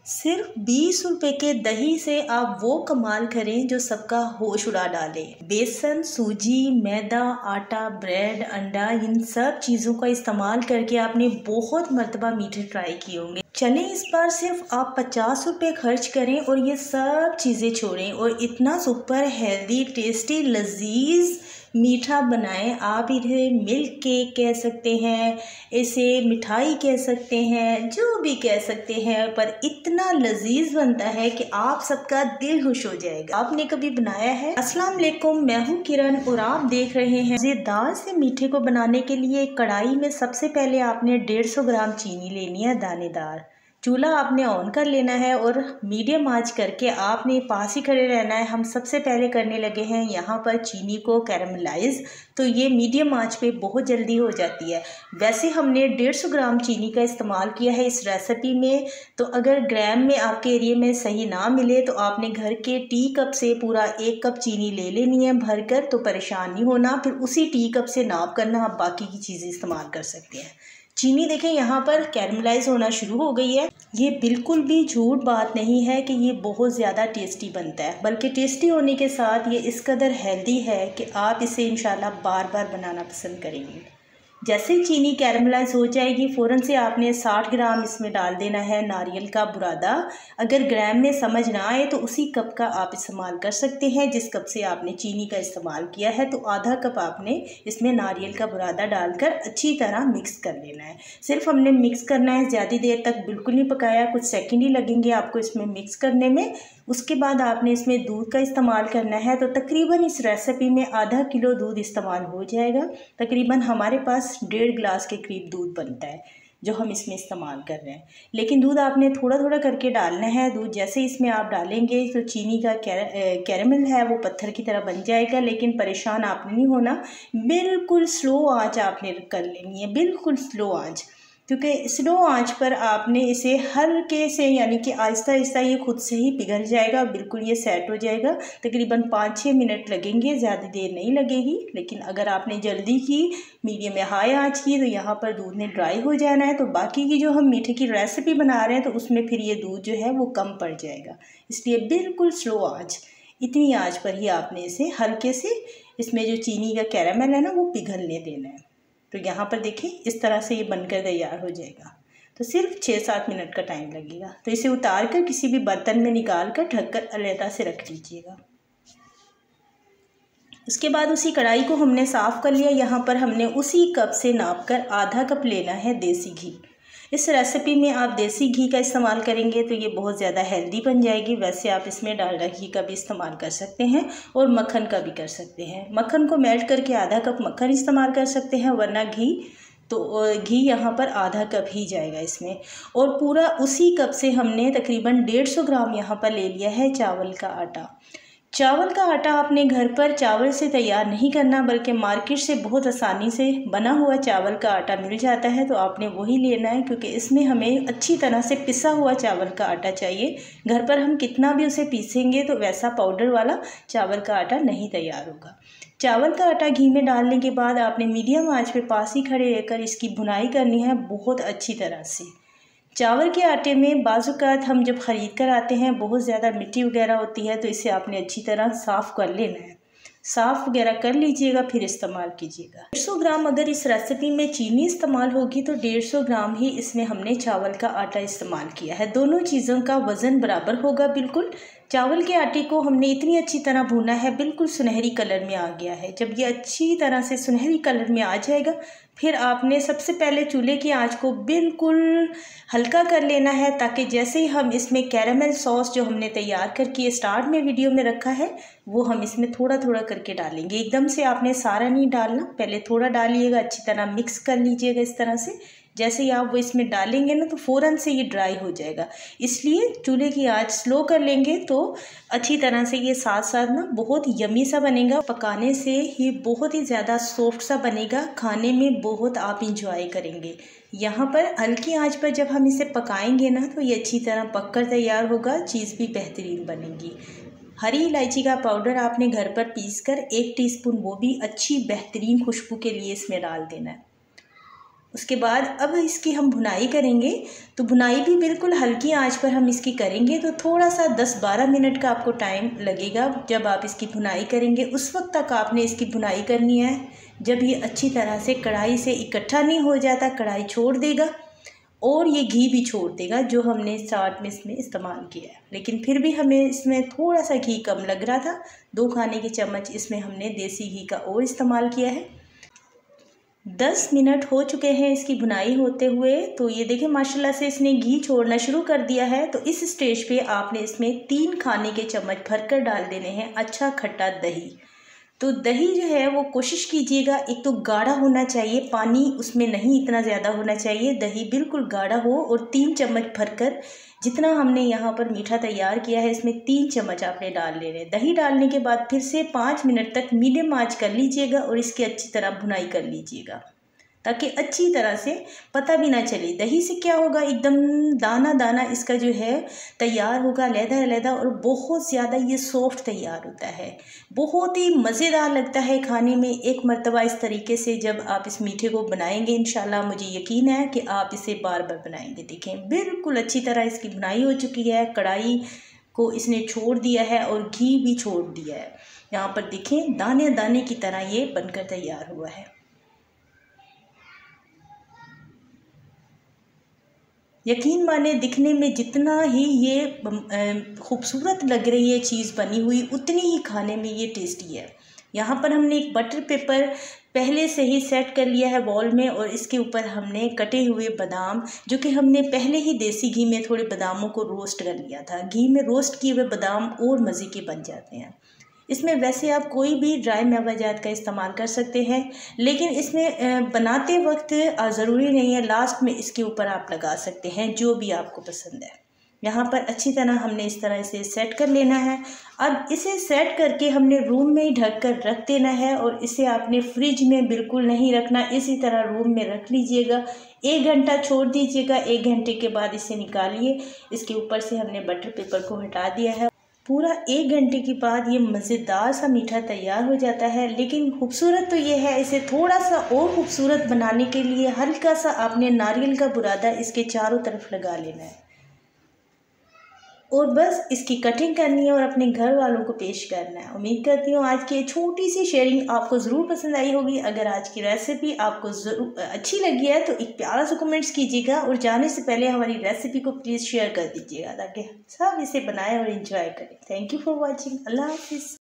सिर्फ 20 रुपए के दही से आप वो कमाल करें जो सबका होश उड़ा डाले। बेसन, सूजी, मैदा, आटा, ब्रेड, अंडा, इन सब चीज़ों का इस्तेमाल करके आपने बहुत मर्तबा मीठे ट्राई किए होंगे। चलें इस बार सिर्फ आप 50 रुपये खर्च करें और ये सब चीज़ें छोड़ें और इतना सुपर हेल्दी, टेस्टी, लजीज मीठा बनाएं। आप इसे मिल्क केक कह सकते हैं, इसे मिठाई कह सकते हैं, जो भी कह सकते हैं, पर इतना लजीज बनता है कि आप सबका दिल खुश हो जाएगा। आपने कभी बनाया है? अस्सलाम वालेकुम, मैं हूँ किरण और आप देख रहे हैं मज़ेदार से मीठे को बनाने के लिए कढ़ाई में सबसे पहले आपने 150 ग्राम चीनी लेनी है दानेदार। चूल्हा आपने ऑन कर लेना है और मीडियम आंच करके आपने पास ही खड़े रहना है। हम सबसे पहले करने लगे हैं यहाँ पर चीनी को कैरमलाइज, तो ये मीडियम आंच पे बहुत जल्दी हो जाती है। वैसे हमने 150 ग्राम चीनी का इस्तेमाल किया है इस रेसिपी में, तो अगर ग्राम में आपके एरिया में सही ना मिले तो आपने घर के टी कप से पूरा 1 कप चीनी ले लेनी है भरकर, तो परेशान नहीं होना। फिर उसी टी कप से नाप करना आप बाकी की चीज़ें इस्तेमाल कर सकते हैं। चीनी देखें यहाँ पर कैरमलाइज होना शुरू हो गई है। ये बिल्कुल भी झूठ बात नहीं है कि ये बहुत ज़्यादा टेस्टी बनता है, बल्कि टेस्टी होने के साथ ये इस कदर हेल्दी है कि आप इसे इंशाल्लाह बार बार बनाना पसंद करेंगे। जैसे ही चीनी कैरमलाइज हो जाएगी फ़ौरन से आपने 60 ग्राम इसमें डाल देना है नारियल का बुरादा। अगर ग्राम में समझ ना आए तो उसी कप का आप इस्तेमाल कर सकते हैं जिस कप से आपने चीनी का इस्तेमाल किया है, तो आधा कप आपने इसमें नारियल का बुरादा डालकर अच्छी तरह मिक्स कर लेना है। सिर्फ हमने मिक्स करना है, ज़्यादा देर तक बिल्कुल नहीं पकाया, कुछ सेकंड ही लगेंगे आपको इसमें मिक्स करने में। उसके बाद आपने इसमें दूध का इस्तेमाल करना है, तो तकरीबन इस रेसिपी में आधा किलो दूध इस्तेमाल हो जाएगा। तकरीबन हमारे पास 1.5 गिलास के करीब दूध बनता है जो हम इसमें इस्तेमाल कर रहे हैं, लेकिन दूध आपने थोड़ा थोड़ा करके डालना है। दूध जैसे इसमें आप डालेंगे तो चीनी का कैरेमल है वो पत्थर की तरह बन जाएगा, लेकिन परेशान आपने नहीं होना। बिल्कुल स्लो आंच आपने कर लेनी है, बिल्कुल स्लो आंच, क्योंकि स्लो आंच पर आपने इसे हल्के से, यानी कि आहिस्ता आहिस्ता ये खुद से ही पिघल जाएगा, बिल्कुल ये सेट हो जाएगा। तकरीबन 5-6 मिनट लगेंगे, ज़्यादा देर नहीं लगेगी। लेकिन अगर आपने जल्दी की, मीडियम या हाई आंच की, तो यहाँ पर दूध ने ड्राई हो जाना है। तो बाकी की जो हम मीठे की रेसिपी बना रहे हैं तो उसमें फिर ये दूध जो है वो कम पड़ जाएगा, इसलिए बिल्कुल स्लो आँच, इतनी आँच पर ही आपने इसे हल्के से, इसमें जो चीनी का कैरामल है ना वो पिघलने देना है। तो यहाँ पर देखिए इस तरह से ये बनकर तैयार हो जाएगा। तो सिर्फ 6-7 मिनट का टाइम लगेगा। तो इसे उतार कर किसी भी बर्तन में निकाल कर ढककर अलग से रख लीजिएगा। उसके बाद उसी कढ़ाई को हमने साफ़ कर लिया। यहाँ पर हमने उसी कप से नाप कर आधा कप लेना है देसी घी। इस रेसिपी में आप देसी घी का इस्तेमाल करेंगे तो ये बहुत ज़्यादा हेल्दी बन जाएगी। वैसे आप इसमें डालडा घी का भी इस्तेमाल कर सकते हैं और मक्खन का भी कर सकते हैं। मक्खन को मेल्ट करके आधा कप मक्खन इस्तेमाल कर सकते हैं, वरना घी, तो घी यहाँ पर आधा कप ही जाएगा इसमें। और पूरा उसी कप से हमने तकरीबन 150 ग्राम यहाँ पर ले लिया है चावल का आटा। चावल का आटा आपने घर पर चावल से तैयार नहीं करना, बल्कि मार्केट से बहुत आसानी से बना हुआ चावल का आटा मिल जाता है, तो आपने वही लेना है, क्योंकि इसमें हमें अच्छी तरह से पिसा हुआ चावल का आटा चाहिए। घर पर हम कितना भी उसे पीसेंगे तो वैसा पाउडर वाला चावल का आटा नहीं तैयार होगा। चावल का आटा घी में डालने के बाद आपने मीडियम आंच पे पास ही खड़े रहकर इसकी भुनाई करनी है बहुत अच्छी तरह से। चावल के आटे में बाज़-औक़ात हम जब ख़रीद कर आते हैं बहुत ज़्यादा मिट्टी वगैरह होती है, तो इसे आपने अच्छी तरह साफ़ कर लेना है। साफ़ वगैरह कर लीजिएगा फिर इस्तेमाल कीजिएगा। 150 ग्राम अगर इस रेसिपी में चीनी इस्तेमाल होगी तो 150 ग्राम ही इसमें हमने चावल का आटा इस्तेमाल किया है। दोनों चीज़ों का वज़न बराबर होगा बिल्कुल। चावल के आटे को हमने इतनी अच्छी तरह भूना है, बिल्कुल सुनहरी कलर में आ गया है। जब ये अच्छी तरह से सुनहरी कलर में आ जाएगा, फिर आपने सबसे पहले चूल्हे की आंच को बिल्कुल हल्का कर लेना है, ताकि जैसे ही हम इसमें कैरामल सॉस जो हमने तैयार करके स्टार्ट में वीडियो में रखा है वो हम इसमें थोड़ा थोड़ा करके डालेंगे। एकदम से आपने सारा नहीं डालना, पहले थोड़ा डालिएगा, अच्छी तरह मिक्स कर लीजिएगा इस तरह से। जैसे ही आप वो इसमें डालेंगे ना तो फ़ौरन से ये ड्राई हो जाएगा, इसलिए चूल्हे की आंच स्लो कर लेंगे तो अच्छी तरह से ये साथ साथ ना बहुत यमी सा बनेगा। पकाने से ये बहुत ही ज़्यादा सॉफ्ट सा बनेगा, खाने में बहुत आप इंजॉय करेंगे। यहाँ पर हल्की आंच पर जब हम इसे पकाएंगे ना तो ये अच्छी तरह पककर तैयार होगा, चीज़ भी बेहतरीन बनेगी। हरी इलायची का पाउडर आपने घर पर पीस कर 1 टीस्पून वो भी अच्छी बेहतरीन खुशबू के लिए इसमें डाल देना है। उसके बाद अब इसकी हम भुनाई करेंगे। तो भुनाई भी बिल्कुल हल्की आंच पर हम इसकी करेंगे। तो थोड़ा सा 10-12 मिनट का आपको टाइम लगेगा जब आप इसकी भुनाई करेंगे। उस वक्त तक आपने इसकी भुनाई करनी है जब ये अच्छी तरह से कढ़ाई से इकट्ठा नहीं हो जाता, कढ़ाई छोड़ देगा और ये घी भी छोड़ देगा जो हमने स्टार्ट में इसमें इस्तेमाल किया है। लेकिन फिर भी हमें इसमें थोड़ा सा घी कम लग रहा था। 2 खाने के चम्मच इसमें हमने देसी घी का और इस्तेमाल किया है। 10 मिनट हो चुके हैं इसकी भुनाई होते हुए। तो ये देखें माशाल्लाह से इसने घी छोड़ना शुरू कर दिया है। तो इस स्टेज पे आपने इसमें 3 खाने के चम्मच भरकर डाल देने हैं अच्छा खट्टा दही। तो दही जो है वो कोशिश कीजिएगा, एक तो गाढ़ा होना चाहिए, पानी उसमें नहीं इतना ज़्यादा होना चाहिए, दही बिल्कुल गाढ़ा हो। और 3 चम्मच भरकर जितना हमने यहाँ पर मीठा तैयार किया है इसमें 3 चम्मच आपने डाल लेने। दही डालने के बाद फिर से 5 मिनट तक मीडियम आंच कर लीजिएगा और इसकी अच्छी तरह भुनाई कर लीजिएगा ताकि अच्छी तरह से पता भी ना चले। दही से क्या होगा, एकदम दाना दाना इसका जो है तैयार होगा, अलहदा और बहुत ज़्यादा ये सॉफ्ट तैयार होता है। बहुत ही मज़ेदार लगता है खाने में। एक मर्तबा इस तरीके से जब आप इस मीठे को बनाएंगे इंशाल्लाह मुझे यकीन है कि आप इसे बार बार बनाएंगे। देखें बिल्कुल अच्छी तरह इसकी बुनाई हो चुकी है, कढ़ाई को इसने छोड़ दिया है और घी भी छोड़ दिया है। यहाँ पर देखें दाने दाने की तरह ये बनकर तैयार हुआ है। यकीन माने दिखने में जितना ही ये खूबसूरत लग रही है चीज़ बनी हुई, उतनी ही खाने में ये टेस्टी है। यहाँ पर हमने एक बटर पेपर पहले से ही सेट कर लिया है बॉल में और इसके ऊपर हमने कटे हुए बादाम, जो कि हमने पहले ही देसी घी में थोड़े बादामों को रोस्ट कर लिया था। घी में रोस्ट किए हुए बादाम और मज़े के बन जाते हैं। इसमें वैसे आप कोई भी ड्राई मेवाजात का इस्तेमाल कर सकते हैं, लेकिन इसमें बनाते वक्त ज़रूरी नहीं है, लास्ट में इसके ऊपर आप लगा सकते हैं जो भी आपको पसंद है। यहाँ पर अच्छी तरह हमने इस तरह से सेट कर लेना है। अब इसे सेट करके हमने रूम में ही ढक कर रख देना है और इसे आपने फ्रिज में बिल्कुल नहीं रखना, इसी तरह रूम में रख लीजिएगा। 1 घंटा छोड़ दीजिएगा। 1 घंटे के बाद इसे निकालिए। इसके ऊपर से हमने बटर पेपर को हटा दिया है। पूरा 1 घंटे के बाद ये मज़ेदार सा मीठा तैयार हो जाता है। लेकिन खूबसूरत तो ये है, इसे थोड़ा सा और खूबसूरत बनाने के लिए हल्का सा आपने नारियल का बुरादा इसके चारों तरफ लगा लेना है और बस इसकी कटिंग करनी है और अपने घर वालों को पेश करना है। उम्मीद करती हूँ आज की छोटी सी शेयरिंग आपको ज़रूर पसंद आई होगी। अगर आज की रेसिपी आपको ज़रूर अच्छी लगी है तो एक प्यारा सा कमेंट्स कीजिएगा और जाने से पहले हमारी रेसिपी को प्लीज़ शेयर कर दीजिएगा ताकि सब इसे बनाएं और एंजॉय करें। Thank you for watching. अल्लाह हाफिज़।